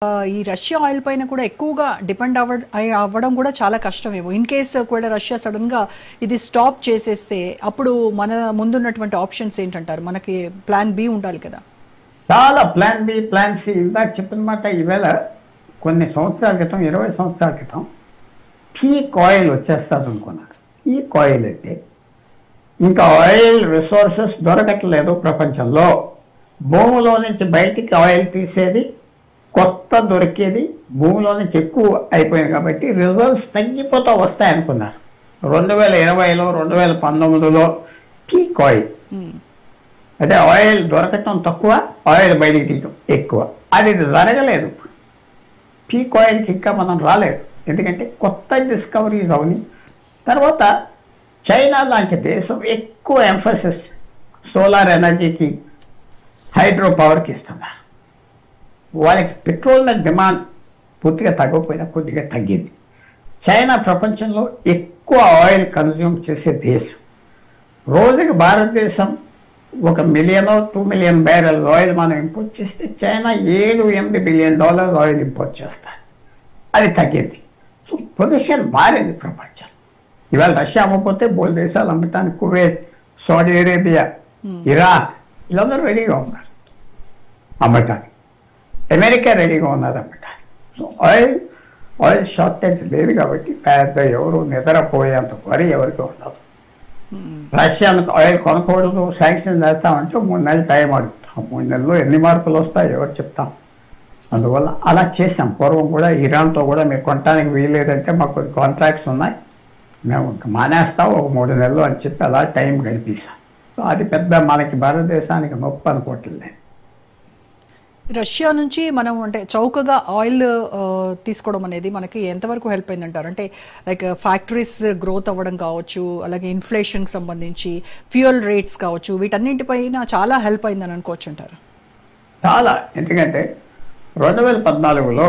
ఈ Russia oil పైన కూడా ఎక్కువగా డిపెండ్ అవ్వడం కూడా చాలా కష్టమేమో. ఇన్ కేస్ ఒకవేళ రష్యా సడన్ గా ఇది స్టాప్ చేసేస్తే అప్పుడు మన ముందున్నటువంటి ఆప్షన్స్ ఏంటంటారు? మనకి ప్లాన్ బి ఉండాలి కదా. చాలా ప్లాన్ బి, ప్లాన్ సి. ఇందాక చెప్పినమాట, ఈవేళ కొన్ని సంవత్సరాల క్రితం, 20 సంవత్సరాల క్రితం పీక్ ఆయిల్ వచ్చేస్తుంది అనుకున్నారు. పీక్ ఆయిల్ అంటే ఇంకా ఆయిల్ రిసోర్సెస్ దొరకట్లేదు ప్రపంచంలో. భూమిలో నుంచి బయటికి ఆయిల్ తీసేది, కొత్త దొరికేది భూమిలో నుంచి ఎక్కువ అయిపోయింది కాబట్టి రిజర్వ్స్ తగ్గిపోతూ వస్తాయి అనుకున్నారు. 2020లో 2019లో పీక్ ఆయిల్ అంటే ఆయిల్ దొరకటం తక్కువ, ఆయిల్ బయటికి తీయటం ఎక్కువ. అది జరగలేదు. పీక్ ఆయిల్కి ఇంకా మనం రాలేదు. ఎందుకంటే కొత్త డిస్కవరీస్ అవని. తర్వాత చైనా లాంటి దేశం ఎక్కువ ఎంఫసిస్ సోలార్ ఎనర్జీకి, హైడ్రో పవర్కి ఇస్తున్నారు. వాళ్ళకి పెట్రోల్ మీద డిమాండ్ పూర్తిగా తగ్గకపోయినా కొద్దిగా తగ్గింది. చైనా ప్రపంచంలో ఎక్కువ ఆయిల్ కన్జ్యూమ్ చేసే దేశం. రోజుకి భారతదేశం 1 మిలియన్ 2 మిలియన్ బ్యారెల్ ఆయిల్ మనం ఇంపోర్ట్ చేస్తే చైనా $7-8 బిలియన్ ఆయిల్ ఇంపోర్ట్ చేస్తారు. అది తగ్గింది. సో పొజిషన్ మారింది ప్రపంచం. ఇవాళ రష్యా అమ్మకపోతే 3 దేశాలు అమ్మటానికి కువైట్, సౌదీ అరేబియా, ఇరాన్ వీళ్ళందరూ రెడీగా ఉన్నారు అమ్మటానికి. అమెరికా రెడీగా ఉన్నారు అమ్మటానికి. సో ఆయిల్ షార్టేజ్ లేదు కాబట్టి పెద్ద ఎవరు నిద్రపోయేంత వరి ఎవరికి ఉండదు. రష్యాను ఆయిల్ కొనకూడదు, శాంక్షన్ చేస్తామంటే 3 నెలలు టైం అడుగుతాం. 3 నెలల్లో ఎన్ని మార్పులు వస్తాయో ఎవరు చెప్తాం. అందువల్ల అలా చేసాం. పూర్వం కూడా ఇరాన్తో కూడా మీరు కొనడానికి వీల్లేదంటే మాకు కొన్ని కాంట్రాక్ట్స్ ఉన్నాయి, మేము మానేస్తాం 3 నెలలు అని చెప్పి అలా టైం గడిపేశాం. సో అది పెద్ద మనకి భారతదేశానికి నొప్పి అనుకోవట్లేదు. రష్యా నుంచి మనం అంటే చౌకగా ఆయిల్ తీసుకోవడం అనేది మనకి ఎంతవరకు హెల్ప్ అయిందంటారు? అంటే లైక్ ఫ్యాక్టరీస్ గ్రోత్ అవ్వడం కావచ్చు, అలాగే ఇన్ఫ్లేషన్కి సంబంధించి ఫ్యూయల్ రేట్స్ కావచ్చు, వీటన్నింటిపైన చాలా హెల్ప్ అయిందని అనుకోవచ్చు అంటారు? చాలా. ఎందుకంటే 2014లో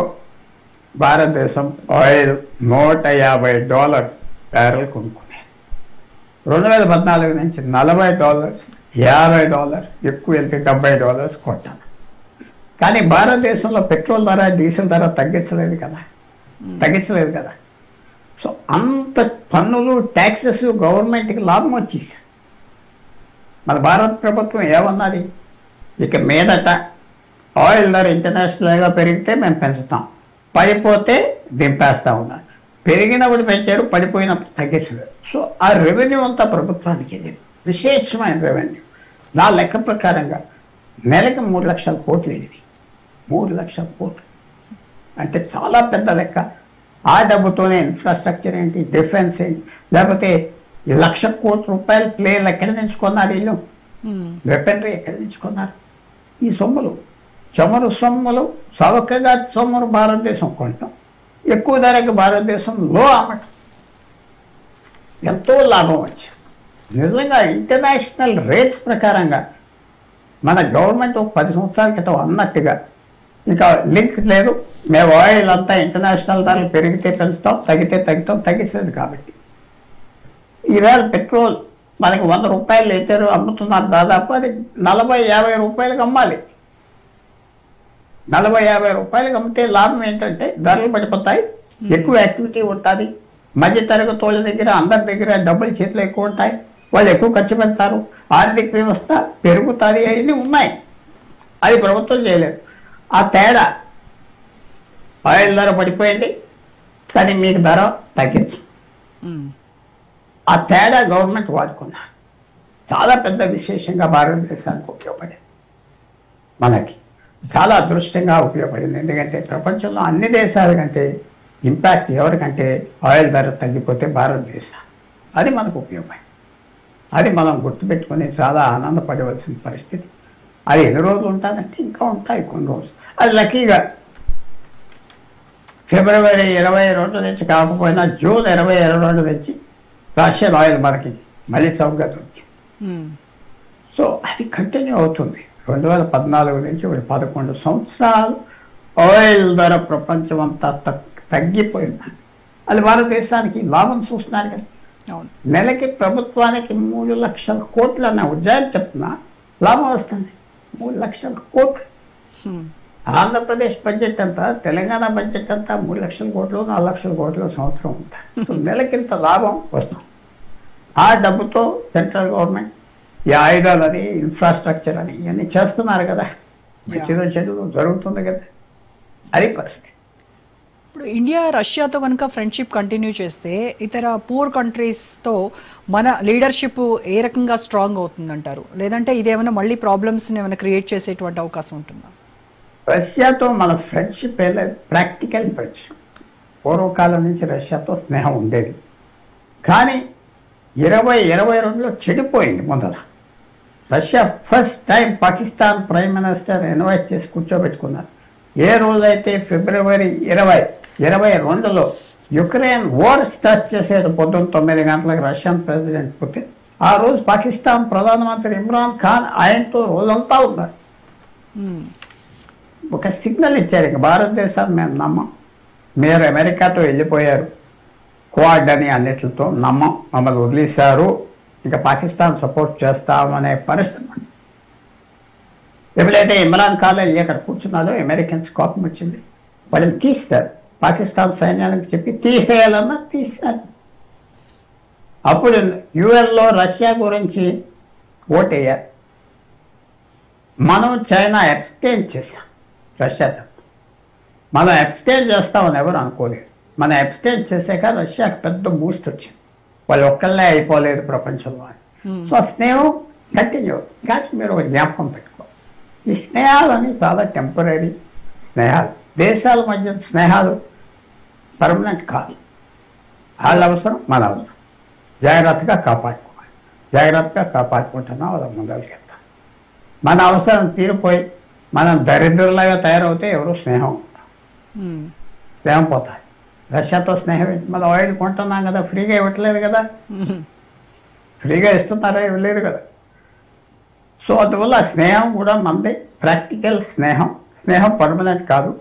భారతదేశం ఆయిల్ $150 బ్యారెల్ కొనుక్కునేది. 2014 నుంచి $40, $50, ఎక్కువ వెళ్తే $70 కొట్టాను. కానీ భారతదేశంలో పెట్రోల్ ధర, డీజిల్ ధర తగ్గించలేదు కదా. సో అంత పన్నులు, ట్యాక్సెస్ గవర్నమెంట్కి లాభం వచ్చేసి మన భారత ప్రభుత్వం ఏమన్నది, ఇక మీదట ఆయిల్ ధర ఇంటర్నేషనల్గా పెరిగితే మేము పెంచుతాం, పడిపోతే దింపేస్తా ఉన్నారు. పెరిగినప్పుడు పెంచారు, పడిపోయినప్పుడు తగ్గించలేదు. సో ఆ రెవెన్యూ అంతా ప్రభుత్వానికి వెళ్ళింది, విశేషమైన రెవెన్యూ. నా లెక్క ప్రకారంగా నెలకి 3 లక్షల కోట్లు వెళ్ళింది. 3 లక్షల కోట్లు అంటే చాలా పెద్ద లెక్క. ఆ డబ్బుతోనే ఇన్ఫ్రాస్ట్రక్చర్ ఏంటి, డిఫెన్స్ ఏంటి, లేకపోతే ₹1,00,000 కోట్ల ప్లేన్లు ఎక్కడి నుంచి కొన్నారు వీళ్ళు, వెపనరీ ఎక్కడి నుంచి కొన్నారు. ఈ సొమ్ములు, చమురు సొమ్ములు, చౌకగా సొమ్ములు భారతదేశం కొనటం, ఎక్కువ ధరకి భారతదేశంలో అమ్మటం, ఎంతో లాభం వచ్చింది. నిజంగా ఇంటర్నేషనల్ రేట్స్ ప్రకారంగా మన గవర్నమెంట్ 10 సంవత్సరాల క్రితం అన్నట్టుగా ఇంకా లింక్ లేదు, మేము ఆయిల్ అంతా ఇంటర్నేషనల్ ధరలు పెరిగితే పెంచుతాం, తగ్గితే తగ్గుతాం, తగ్గిస్తుంది. కాబట్టి ఈవేళ పెట్రోల్ మనకి ₹100 లీటర్ అమ్ముతున్నారు. దాదాపు అది ₹40-50 రూపాయలకు అమ్మాలి. ₹40-50 అమ్మితే లాభం ఏంటంటే ధరలు పడిపోతాయి, ఎక్కువ యాక్టివిటీ ఉంటుంది, మధ్య తరగతి వాళ్ళ దగ్గర, అందరి దగ్గర డబ్బులు చేతులు ఎక్కువ ఉంటాయి, వాళ్ళు ఎక్కువ ఖర్చు పెడతారు, ఆర్థిక వ్యవస్థ పెరుగుతుంది. అవన్నీ ఉన్నాయి, అది ప్రభుత్వం చేయలేదు. ఆ తేడా, ఆయిల్ ధర పడిపోయింది కానీ మీకు ధర తగ్గింది. ఆ తేడా గవర్నమెంట్ వాడుకున్నారు. చాలా పెద్ద విశేషంగా భారతదేశానికి ఉపయోగపడింది, మనకి చాలా అదృష్టంగా ఉపయోగపడింది. ఎందుకంటే ప్రపంచంలో అన్ని దేశాల కంటే ఇంపాక్ట్ ఎవరికంటే ఆయిల్ ధర తగ్గిపోతే భారతదేశం. అది మనకు ఉపయోగపడింది. అది మనం గుర్తుపెట్టుకుని చాలా ఆనందపడవలసిన పరిస్థితి. అది ఎన్ని రోజులు ఉంటుందంటే ఇంకా ఉంటాయి కొన్ని రోజులు. అది లక్కీగా ఫిబ్రవరి 22 నుంచి కాకపోయినా జూన్ 22 నుంచి రష్యన్ ఆయిల్ మనకి మళ్ళీ చౌకగా దొరికింది. సో అది కంటిన్యూ అవుతుంది. 2014 నుంచి 11 సంవత్సరాలు ఆయిల్ ధర ప్రపంచం అంతా తగ్గిపోయింది. అది భారతదేశానికి లాభం చూస్తున్నారు కదా. నెలకి ప్రభుత్వానికి 3 లక్షల కోట్లు అన్న ఉద్యోగం చెప్తున్నా లాభం వస్తుంది. 3 లక్షల కోట్లు ఆంధ్రప్రదేశ్ బడ్జెట్ అంతా, తెలంగాణ బడ్జెట్ అంతా 3 లక్షల కోట్లు 4 లక్షల కోట్లు సంవత్సరం ఉంటాయి. సో నెలకింత లాభం వస్తుంది. ఆ డబ్బుతో సెంట్రల్ గవర్నమెంట్ ఈ ఆయుధాలని, ఇన్ఫ్రాస్ట్రక్చర్ అని ఇవన్నీ చేస్తున్నారు కదా, మంచిదో చెడులో జరుగుతుంది కదా, అది పరిస్థితి. ఇప్పుడు ఇండియా రష్యాతో కనుక ఫ్రెండ్షిప్ కంటిన్యూ చేస్తే ఇతర పూర్ కంట్రీస్తో మన లీడర్షిప్ ఏ రకంగా స్ట్రాంగ్ అవుతుందంటారు? లేదంటే ఇదేమైనా మళ్ళీ ప్రాబ్లమ్స్ని ఏమైనా క్రియేట్ చేసేటువంటి అవకాశం ఉంటుందా? రష్యాతో మన ఫ్రెండ్షిప్ ప్రాక్టికల్ ఫ్రెండ్షిప్. పూర్వకాలం నుంచి రష్యాతో స్నేహం ఉండేది, కానీ 2022లో చెడిపోయింది. మొదల Russia first time Pakistan prime minister invite చేసి కూర్చోబెట్టుకున్నారు. ఏ రోజైతే ఫిబ్రవరి 2022లో యుక్రెయిన్ వార్ స్టార్ట్ చేసేది పొద్దున్న 9 గంటలకు రష్యన్ ప్రెసిడెంట్ పుతిన్, ఆ రోజు పాకిస్తాన్ ప్రధానమంత్రి ఇమ్రాన్ ఖాన్ ఆయనతో రోజంతా ఉన్నారు. ఒక సిగ్నల్ ఇచ్చారు, ఇక భారతదేశాన్ని మేము నమ్మం, మీరు అమెరికాతో వెళ్ళిపోయారు, క్వాడ్ అని అన్నిటితో నమ్మం, మమ్మల్ని వదిలేశారు, ఇక పాకిస్తాన్ సపోర్ట్ చేస్తామనే పరిస్థితి. ఎప్పుడైతే ఇమ్రాన్ ఖాన్ వెళ్ళి అక్కడ కూర్చున్నాడో అమెరికన్స్ కోపం వచ్చింది, వాళ్ళని తీస్తారు, పాకిస్తాన్ సైన్యానికి చెప్పి తీసేయాలన్నా తీస్తారు. అప్పుడు యుఎన్లో రష్యా గురించి ఓటేయారు, మనం చైనా ఎక్స్చేంజ్ చేశాం రష్యాతో. మనం ఎక్స్చేంజ్ చేస్తామని ఎవరు అనుకోలేదు. మనం ఎక్స్చేంజ్ చేశాక రష్యాకి పెద్ద బూస్ట్ వచ్చింది, వాళ్ళు ఒక్కళ్ళే అయిపోలేదు ప్రపంచంలో. సో స్నేహం కంటిన్యూ. కానీ మీరు ఒక జ్ఞాపకం పెట్టుకో, ఈ స్నేహాలని చాలా టెంపరీ స్నేహాలు. దేశాల మధ్య స్నేహాలు పర్మనెంట్ కాదు. వాళ్ళ అవసరం మన అవసరం, జాగ్రత్తగా కాపాడుకోవాలి. జాగ్రత్తగా కాపాడుకుంటున్నాం, వాళ్ళ ముందరికి వెళ్తాం. మన అవసరం తీరిపోయి మనం దరిద్రులాగా తయారవుతే ఎవరు స్నేహం స్నేహం పోతాయి. రష్యాతో స్నేహం మనం ఆయిల్ కొంటున్నాం కదా, ఫ్రీగా ఇవ్వట్లేదు కదా, ఫ్రీగా ఇస్తున్నారా, ఇవ్వలేదు కదా. సో అందువల్ల స్నేహం కూడా మనది ప్రాక్టికల్ స్నేహం. స్నేహం పర్మనెంట్ కాదు,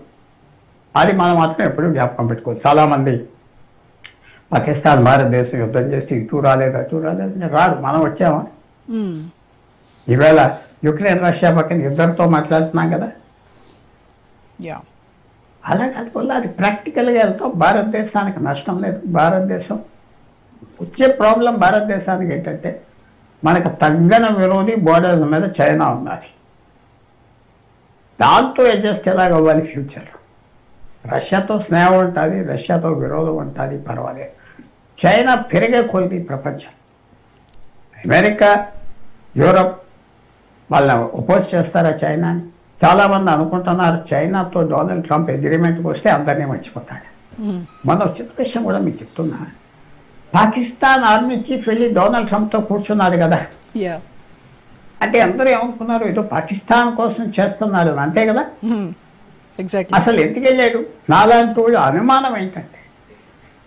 అది మనం మాత్రం ఎప్పుడు జ్ఞాపకం పెట్టుకోవచ్చు. చాలామంది పాకిస్తాన్ భారతదేశం యుద్ధం చేసి ఇటు రాలేదు అటు రాలేదు, రాదు, మనం వచ్చామా. ఈవేళ యుక్రెయిన్ రష్యా పక్కన ఇద్దరితో మాట్లాడుతున్నాం కదా, అలా కాదు, అది ప్రాక్టికల్గా వెళ్తాం. భారతదేశానికి నష్టం లేదు. భారతదేశం వచ్చే ప్రాబ్లం భారతదేశానికి ఏంటంటే మనకు తగ్గన విరోధి బోర్డర్స్ మీద చైనా ఉన్నది, దాంతో అడ్జస్ట్ ఎలాగ అవ్వాలి ఫ్యూచర్లో. రష్యాతో స్నేహం ఉంటుంది, రష్యాతో విరోధం ఉంటుంది, పర్వాలేదు. చైనా పెరిగే కొద్ది ప్రపంచం, అమెరికా యూరప్ వాళ్ళని అపోజ్ చేస్తారా చైనాని? చాలామంది అనుకుంటున్నారు చైనాతో డొనాల్డ్ ట్రంప్ అగ్రిమెంట్కి వస్తే అందరినీ మర్చిపోతాడు. మన చిన్న విషయం కూడా మీకు చెప్తున్నా, పాకిస్తాన్ ఆర్మీ చీఫ్ వెళ్ళి డొనాల్డ్ ట్రంప్తో కూర్చున్నాడు కదా, అంటే అందరూ ఏమనుకున్నారు, ఏదో పాకిస్తాన్ కోసం చేస్తున్నారు అంతే కదా. అసలు ఎందుకు వెళ్ళాడు? నాలాంటి అనుమానం ఏంటంటే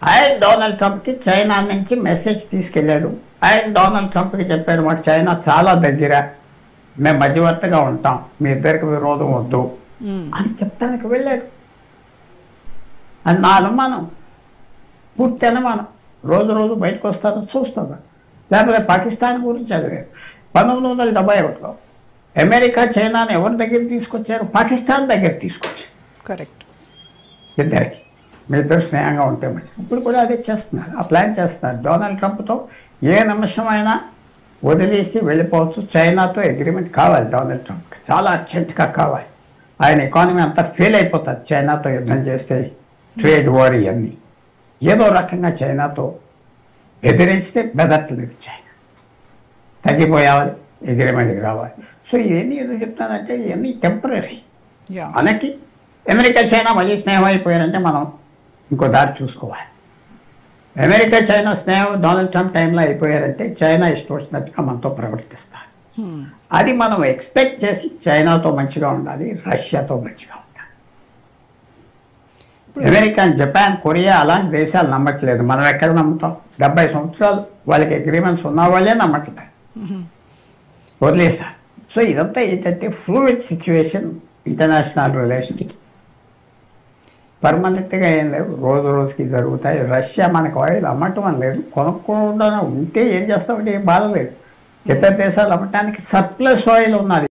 ఆయన డొనాల్డ్ ట్రంప్కి చైనా నుంచి మెసేజ్ తీసుకెళ్ళాడు. ఆయన డొనాల్డ్ ట్రంప్కి చెప్పాడు, మాట చైనా చాలా దగ్గర, మేము మధ్యవర్తిగా ఉంటాం, మీ ఇద్దరికి విరోధం వద్దు అని చెప్తానికి వెళ్ళాడు. అది నా అనుమానం, పూర్తి అనుమానం. రోజు రోజు బయటకు వస్తారో చూస్తాను. లేకపోతే పాకిస్తాన్ గురించి చదివారు. 1971లో అమెరికా చైనాను ఎవరి దగ్గర తీసుకొచ్చారు? పాకిస్తాన్ దగ్గర తీసుకొచ్చారు. కరెక్ట్. ఇద్దరికి మీ ఇద్దరు స్నేహంగా ఉంటే మంచి. ఇప్పుడు కూడా అదే చేస్తున్నారు, ఆ ప్లాన్ చేస్తున్నారు. డొనాల్డ్ ట్రంప్తో ఏ నిమిషమైనా వదిలేసి వెళ్ళిపోవచ్చు. చైనాతో అగ్రిమెంట్ కావాలి డొనాల్డ్ ట్రంప్కి, చాలా అర్జెంట్గా కావాలి. ఆయన ఎకానమీ అంతా ఫెయిల్ అయిపోతుంది చైనాతో యుద్ధం చేస్తే, ట్రేడ్ వార్ ఇవన్నీ. ఏదో రకంగా చైనాతో ఎదిరిస్తే బెదర్తలేదు చైనా, తగ్గిపోయాలి, అగ్రిమెంట్కి రావాలి. సో ఇవన్నీ ఏదో చెప్తానంటే ఇవన్నీ టెంపరీ. మనకి అమెరికా చైనా మళ్ళీ స్నేహం అయిపోయారంటే మనం ఇంకో దారి చూసుకోవాలి. అమెరికా చైనా స్నేహం డొనాల్డ్ ట్రంప్ టైంలో అయిపోయారంటే చైనా ఇష్టం వచ్చినట్టుగా మనతో ప్రవర్తిస్తారు. అది మనం ఎక్స్పెక్ట్ చేసి చైనాతో మంచిగా ఉండాలి, రష్యాతో మంచిగా ఉండాలి. అమెరికా, జపాన్, కొరియా అలాంటి దేశాలు నమ్మట్లేదు. మనం ఎక్కడ నమ్ముతాం? 70 సంవత్సరాలు వాళ్ళకి అగ్రిమెంట్స్ ఉన్న వాళ్ళే నమ్మట్లేదు, వదిలేసారు. సో ఇదంతా ఏంటంటే ఫ్లూయిడ్ సిచ్యువేషన్. ఇంటర్నేషనల్ రిలేషన్స్ పర్మనెంట్గా ఏం లేవు, రోజు రోజుకి జరుగుతాయి. రష్యా మనకు ఆయిల్ అమ్మటం అని లేదు, కొనుక్కోవడం ఉంటే ఏం చేస్తామంటే ఏం బాధ లేదు. ఇతర దేశాలు అమ్మటానికి సర్ప్లస్ ఆయిల్ ఉన్నది.